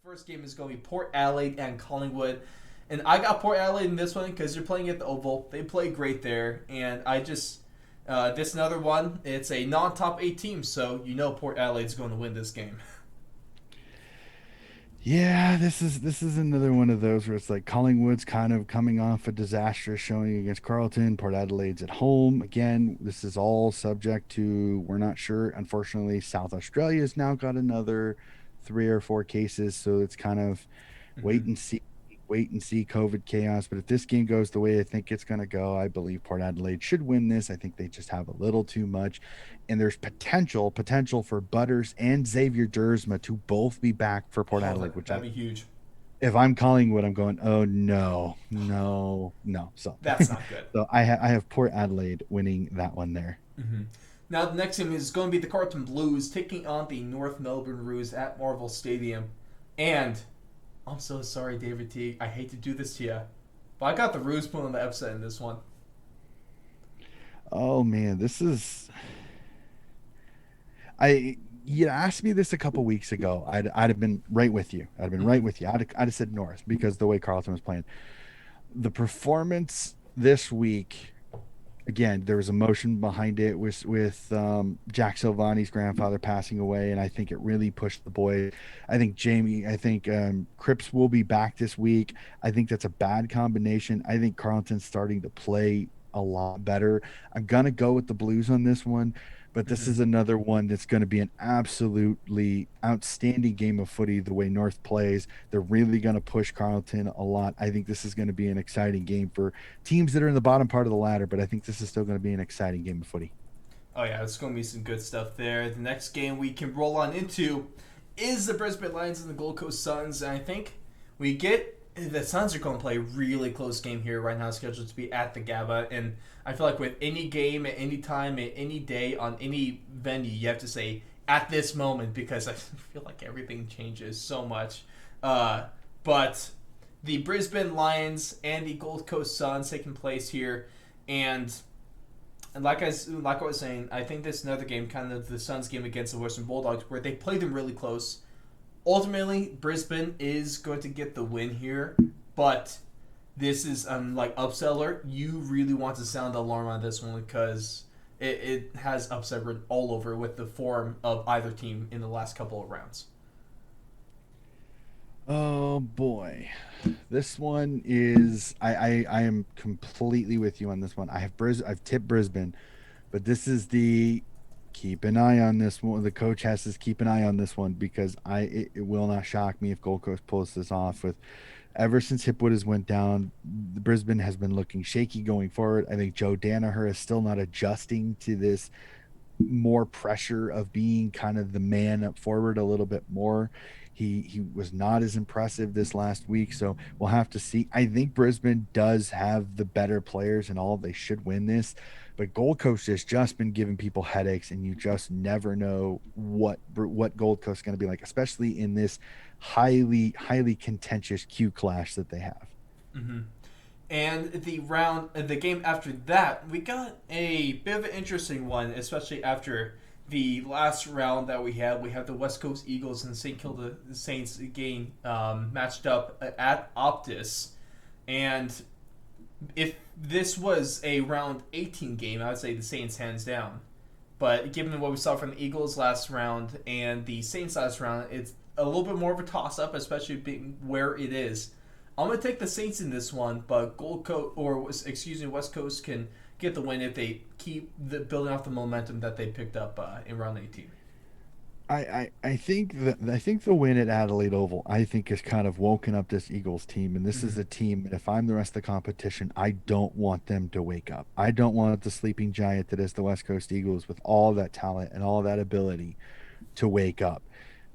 First game is going to be Port Adelaide and Collingwood. And I got Port Adelaide in this one because they're playing at the Oval. They play great there. And this another one, it's a non-top 8 team, so you know Port Adelaide's going to win this game. Yeah, this is another one of those where it's like Collingwood's kind of coming off a disastrous showing against Carlton. Port Adelaide's at home. Again, this is all subject to we're not sure. Unfortunately, South Australia's now got another 3 or 4 cases, so it's kind of Mm-hmm. wait and see, wait and see COVID chaos. But if this game goes the way I think it's going to go, I believe Port Adelaide should win this. I think they just have a little too much, and there's potential for Butters and Xavier Dersma to both be back for Port Oh, Adelaide, which that'd be huge. if I'm Collingwood, I'm going, oh no, no, no. So, That's not good. I have Port Adelaide winning that one there. Mm-hmm. Now, the next game is going to be the Carlton Blues taking on the North Melbourne Roos at Marvel Stadium. And I'm so sorry, David T. I hate to do this to you, but I got the Roos pulling the upset in this one. Oh man, this is I you asked me this a couple weeks ago. I'd have been right with you. I'd have been Mm-hmm. right with you. I'd have said North because the way Carlton was playing. The performance this week, again, there was emotion behind it with Jack Silvani's grandfather passing away, and I think it really pushed the boys. I think Cripps will be back this week. I think that's a bad combination. I think Carlton's starting to play a lot better. I'm gonna go with the Blues on this one, but this Mm-hmm. is another one that's going to be an absolutely outstanding game of footy. The way North plays, they're really going to push Carlton a lot. I think this is going to be an exciting game for teams that are in the bottom part of the ladder, but I think this is still going to be an exciting game of footy. Oh yeah, it's going to be some good stuff there. The next game we can roll on into is the Brisbane Lions and the Gold Coast Suns, and I think we get the Suns are going to play a really close game here right now, scheduled to be at the Gabba, and I feel like with any game at any time at any day on any venue, you have to say at this moment because I feel like everything changes so much. But the Brisbane Lions and the Gold Coast Suns taking place here, and like I was saying, I think this is another game, kind of the Suns game against the Western Bulldogs, where they played them really close. Ultimately, Brisbane is going to get the win here, but this is like upset alert. You really want to sound the alarm on this one because it has upset all over with the form of either team in the last couple of rounds. Oh boy. This one is I am completely with you on this one. I've tipped Brisbane, but this is the keep an eye on this one. The coach has to keep an eye on this one because it will not shock me if Gold Coast pulls this off. With ever since Hipwood has went down, the Brisbane has been looking shaky going forward. I think Joe Danaher is still not adjusting to this more pressure of being kind of the man up forward a little bit more. He was not as impressive this last week, so we'll have to see. I think Brisbane does have the better players and all. They should win this, but Gold Coast has just been giving people headaches, and you just never know what Gold Coast is going to be like, especially in this highly contentious Q clash that they have. Mm-hmm. And the game after that, we got a bit of an interesting one, especially after the last round that we had. We have the West Coast Eagles and St. Kilda Saints game matched up at Optus. And if this was a round 18 game, I would say the Saints hands down. But given what we saw from the Eagles last round and the Saints last round, it's a little bit more of a toss up, especially being where it is. I'm gonna take the Saints in this one, but Gold Coast or excuse me, West Coast can get the win if they keep building off the momentum that they picked up in round 18. I think the win at Adelaide Oval I think has kind of woken up this Eagles team, and this Mm-hmm. is a team. If I'm the rest of the competition, I don't want them to wake up. I don't want the sleeping giant that is the West Coast Eagles with all that talent and all that ability to wake up.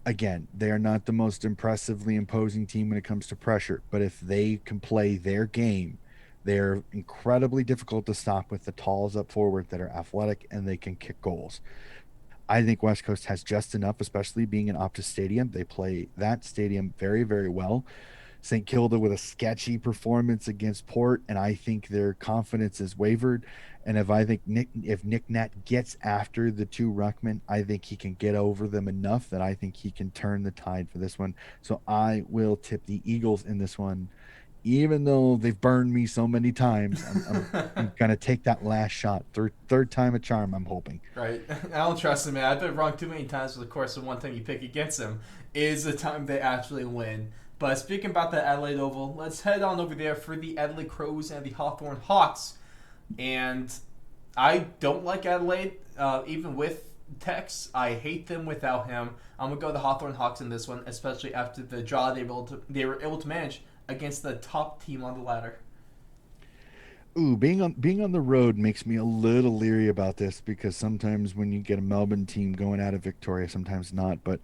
Again, they are not the most impressively imposing team when it comes to pressure, but if they can play their game, they're incredibly difficult to stop with the talls up forward that are athletic and they can kick goals. I think West Coast has just enough, especially being an Optus Stadium. They play that stadium very well. St. Kilda with a sketchy performance against Port, and I think their confidence has wavered. And if Nick Nat gets after the two ruckmen, I think he can get over them enough that I think he can turn the tide for this one. So I will tip the Eagles in this one, even though they've burned me so many times. I'm gonna take that last shot, third time a charm. I'm hoping. Right. I don't trust him, man. I've been wrong too many times. Of course, the one thing you pick against him is the time they actually win. But speaking about the Adelaide Oval, let's head on over there for the Adelaide Crows and the Hawthorn Hawks. And I don't like Adelaide, even with Tex. I hate them without him. I'm gonna go the Hawthorn Hawks in this one, especially after the draw they were able to manage against the top team on the ladder. Ooh, being on the road makes me a little leery about this because sometimes when you get a Melbourne team going out of Victoria, sometimes not. But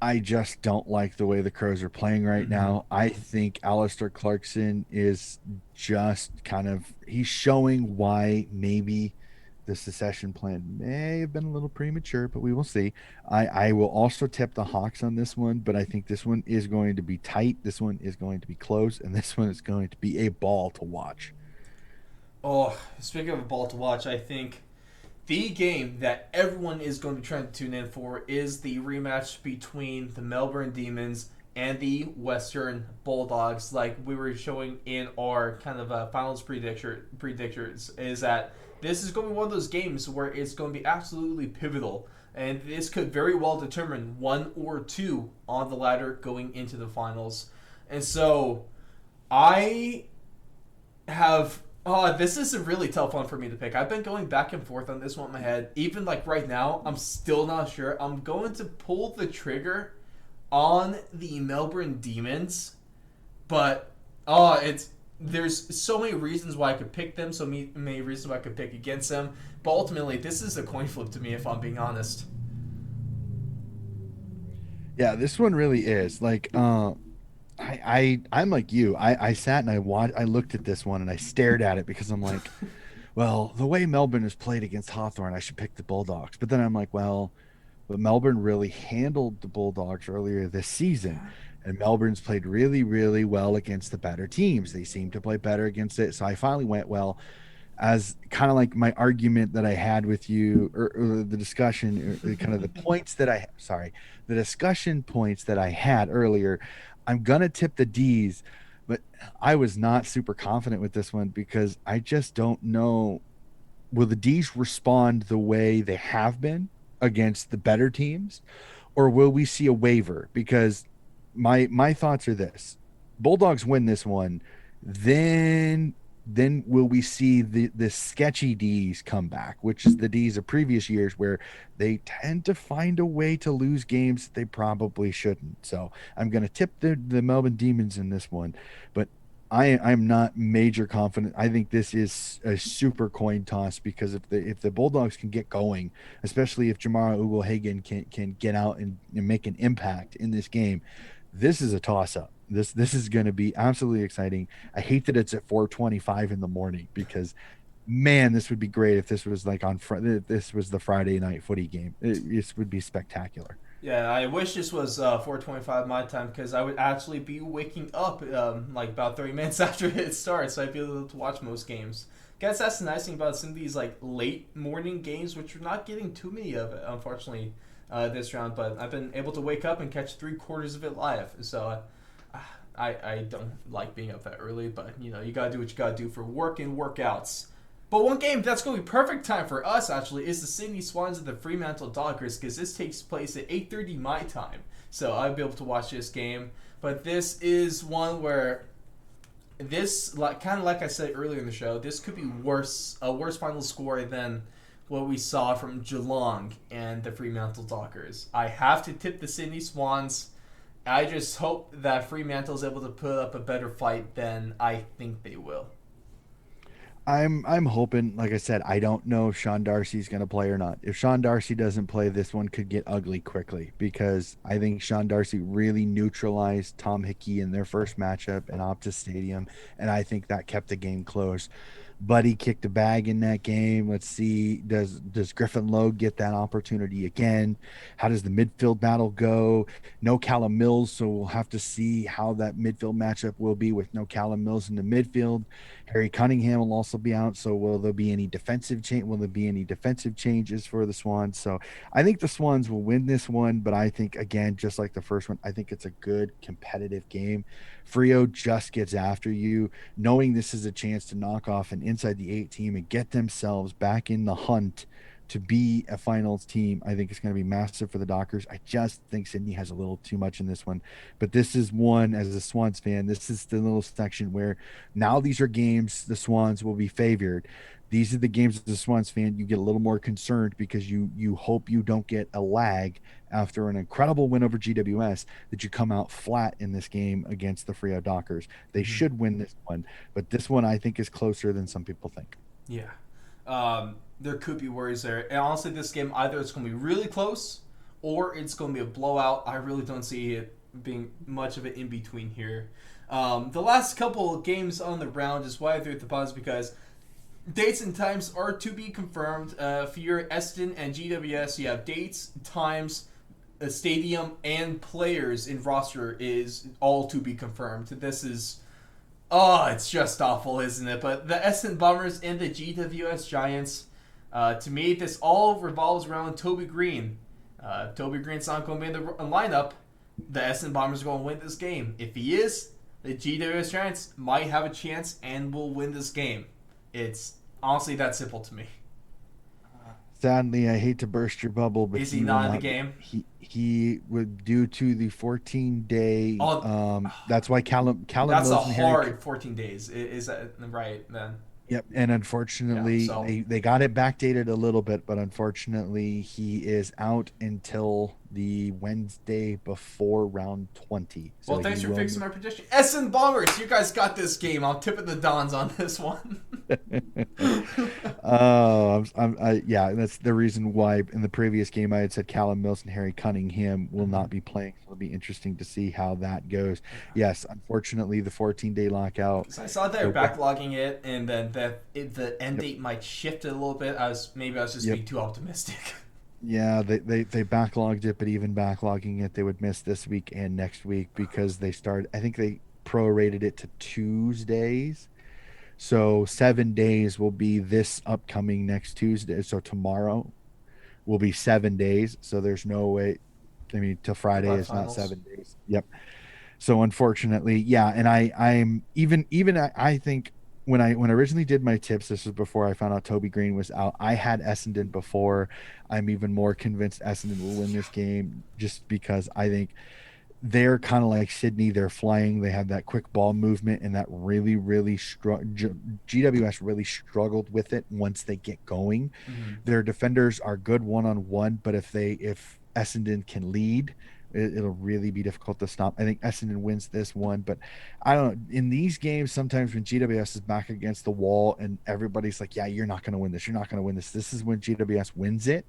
I just don't like the way the Crows are playing right Mm-hmm. now. I think Alistair Clarkson is just he's showing why maybe the secession plan may have been a little premature, but we will see. I will also tip the Hawks on this one, but I think this one is going to be tight. This one is going to be close, and this one is going to be a ball to watch. Oh, speaking of a ball to watch, I think the game that everyone is going to be trying to tune in for is the rematch between the Melbourne Demons and the Western Bulldogs. Like we were showing in our kind of finals predictors, is that this is going to be one of those games where it's going to be absolutely pivotal. And this could very well determine one or two on the ladder going into the finals. And so I have. Oh, this is a really tough one for me to pick. I've been going back and forth on this one in my head. Even like right now, I'm still not sure. I'm going to pull the trigger on the Melbourne Demons, but it's there's so many reasons why I could pick them, so many reasons why I could pick against them. But ultimately, this is a coin flip to me, if I'm being honest. Yeah, this one really is. I'm like you. I sat and I looked at this one and I stared at it because I'm like, well, the way Melbourne has played against Hawthorn, I should pick the Bulldogs. But then I'm like, well, but Melbourne really handled the Bulldogs earlier this season. And Melbourne's played really, really well against the better teams. They seem to play better against it. So I finally went, well, as kind of like my argument that I had with you, or the discussion, or kind of the discussion points that I had earlier. I'm gonna tip the D's, but I was not super confident with this one because I just don't know. Will the D's respond the way they have been against the better teams, or will we see a waiver? Because my thoughts are this: Bulldogs win this one, then will we see the sketchy D's come back, which is the D's of previous years where they tend to find a way to lose games that they probably shouldn't. So I'm going to tip the Melbourne Demons in this one, but I'm not major confident. I think this is a super coin toss because if the Bulldogs can get going, especially if Jamara Ugle-Hagan can get out and make an impact in this game, this is a toss up. This is going to be absolutely exciting. I hate that it's at 4:25 in the morning because, man, this would be great if this was like this was the Friday night footy game. This would be spectacular. Yeah, I wish this was 4:25 my time because I would actually be waking up like about 30 minutes after it starts, so I'd be able to watch most games. Guess that's the nice thing about some of these like late morning games, which we're not getting too many of it, unfortunately, this round. But I've been able to wake up and catch 3/4 of it live, so I don't like being up that early, but you gotta do what you gotta do for work and workouts. But one game that's going to be perfect time for us actually is the Sydney Swans and the Fremantle Dockers because this takes place at 8:30 my time, so I'll be able to watch this game. But this is one where this, like kind of like I said earlier in the show, this could be a worse final score than what we saw from Geelong and the Fremantle Dockers. I have to tip the Sydney Swans. I just hope that Fremantle is able to put up a better fight than I think they will. I'm hoping, like I said, I don't know if Sean Darcy's going to play or not. If Sean Darcy doesn't play, this one could get ugly quickly because I think Sean Darcy really neutralized Tom Hickey in their first matchup at Optus Stadium, and I think that kept the game close. Buddy kicked a bag in that game. Let's see, does Griffin Lowe get that opportunity again? How does the midfield battle go? No Callum Mills, so we'll have to see how that midfield matchup will be with no Callum Mills in the midfield. Harry Cunningham will also be out, so will there be any defensive change? Will there be any defensive changes for the Swans? So I think the Swans will win this one, but I think again, just like the first one, I think it's a good competitive game. Frio just gets after you, knowing this is a chance to knock off an inside the eight team and get themselves back in the hunt to be a finals team. I think it's going to be massive for the Dockers. I just think Sydney has a little too much in this one. But this is one, as a Swans fan, this is the little section where now these are games the Swans will be favored. These are the games as a Swans fan you get a little more concerned because you hope you don't get a lag after an incredible win over GWS, that you come out flat in this game against the Frio Dockers. They should win this one, but this one I think is closer than some people think. Yeah. There could be worries there. And honestly, this game, either it's going to be really close or it's going to be a blowout. I really don't see it being much of an in-between here. The last couple of games on the round is why I threw at the pause, because dates and times are to be confirmed. For your Essendon and GWS, you have dates, times, a stadium, and players in roster is all to be confirmed. This is... Oh, it's just awful, isn't it? But the Essendon Bombers and the GWS Giants, to me, this all revolves around Toby Green. Toby Green's not going to be in the lineup. The Essendon Bombers are going to win this game. If he is, the GWS Giants might have a chance and will win this game. It's honestly that simple to me. Sadly, I hate to burst your bubble, but Is he not in the game? He would, due to the 14-day. Oh, That's why Callum that's a Wilson, hard 14 days. Is that right then? Yep, and unfortunately, Yeah, so. they got it backdated a little bit, but unfortunately, he is out until the Wednesday before round 20. So Well, thanks for fixing my prediction. Essendon Bombers, you guys got this game. I'm tipping the Dons on this one. Yeah, that's the reason why in the previous game I had said Callum Mills and Harry Cunningham will not be playing. So it'll be interesting to see how that goes. Yes, unfortunately, the 14-day lockout. So I saw they're backlogging it, and then the end date might shift it a little bit. I was just being too optimistic. Yeah, they backlogged it, but even backlogging it, they would miss this week and next week because they started. I think they prorated it to Tuesdays. So 7 days will be this upcoming next Tuesday. So tomorrow will be 7 days. So there's no way. I mean, till Friday is not 7 days. Yep. So unfortunately, yeah. And I think when I originally did my tips, this was before I found out Toby Green was out. I had Essendon before. I'm even more convinced Essendon will win this game just because I think they're kind of like Sydney. They're flying. They have that quick ball movement, and that really, GWS really struggled with it once they get going. Mm-hmm. Their defenders are good one-on-one, but if Essendon can lead, it'll really be difficult to stop. I think Essendon wins this one, but I don't know. In these games, sometimes when GWS is back against the wall and everybody's like, yeah, you're not going to win this. You're not going to win this. This is when GWS wins it.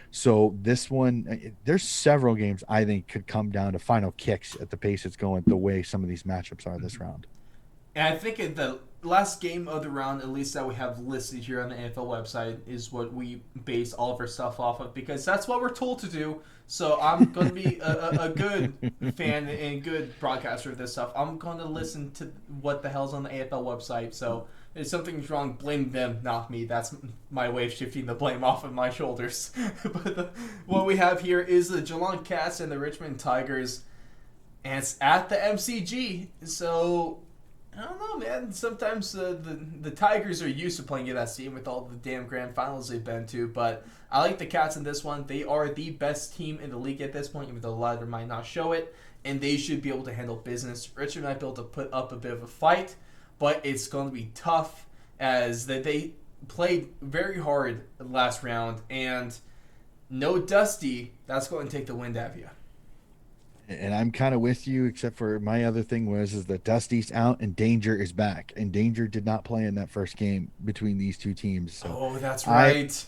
So this one, there's several games I think could come down to final kicks at the pace it's going, the way some of these matchups are this round. And I think in the last game of the round, at least that we have listed here on the AFL website, is what we base all of our stuff off of, because that's what we're told to do. So I'm going to be a good fan and good broadcaster of this stuff. I'm going to listen to what the hell's on the AFL website. So if something's wrong, blame them, not me. That's my way of shifting the blame off of my shoulders. But what we have here is the Geelong Cats and the Richmond Tigers, and it's at the MCG. So I don't know, man. Sometimes the Tigers are used to playing in that stadium with all the damn grand finals they've been to, but I like the Cats in this one. They are the best team in the league at this point, even though a lot of them might not show it, and they should be able to handle business. Richmond might be able to put up a bit of a fight, but it's going to be tough as they played very hard last round, and no Dusty, that's going to take the wind out of you. And I'm kind of with you, except for my other thing is that Dusty's out and Danger is back. And Danger did not play in that first game between these two teams. So oh, that's right.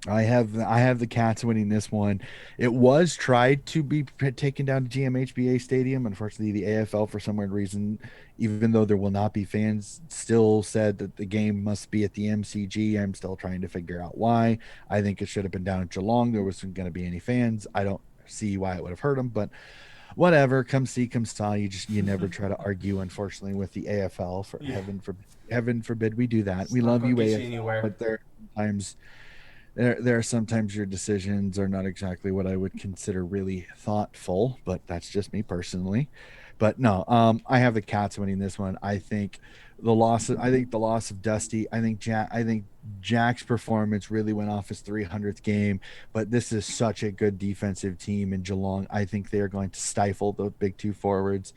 I have the Cats winning this one. It was tried to be taken down to GMHBA Stadium. Unfortunately, the AFL, for some weird reason, even though there will not be fans, still said that the game must be at the MCG. I'm still trying to figure out why. I think it should have been down at Geelong. There wasn't going to be any fans. I don't see why it would have hurt them, but whatever. Come see, come saw. You never try to argue. Unfortunately, with the AFL, for Yeah, heaven forbid we do that. it's We not love going you to get you AFL, anywhere. but times there are sometimes your decisions are not exactly what I would consider really thoughtful, but that's just me personally. But no, I have the Cats winning this one. I think the loss of Dusty. I think Jack's performance really went off his 300th game. But this is such a good defensive team in Geelong. I think they are going to stifle the big two forwards.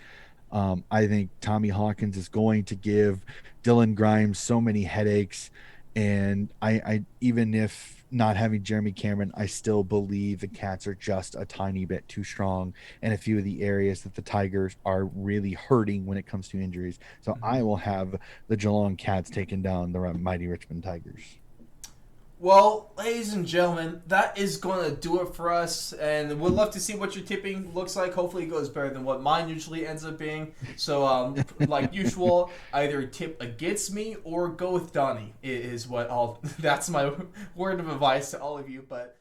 I think Tommy Hawkins is going to give Dylan Grimes so many headaches, and I even if not having Jeremy Cameron, I still believe the Cats are just a tiny bit too strong in a few of the areas that the Tigers are really hurting when it comes to injuries. So Mhm. I will have the Geelong Cats taking down the mighty Richmond Tigers. Well, ladies and gentlemen, that is going to do it for us, and we'd love to see what your tipping looks like. Hopefully, it goes better than what mine usually ends up being. So, like usual, either tip against me or go with Donnie is what I'll. That's my word of advice to all of you. But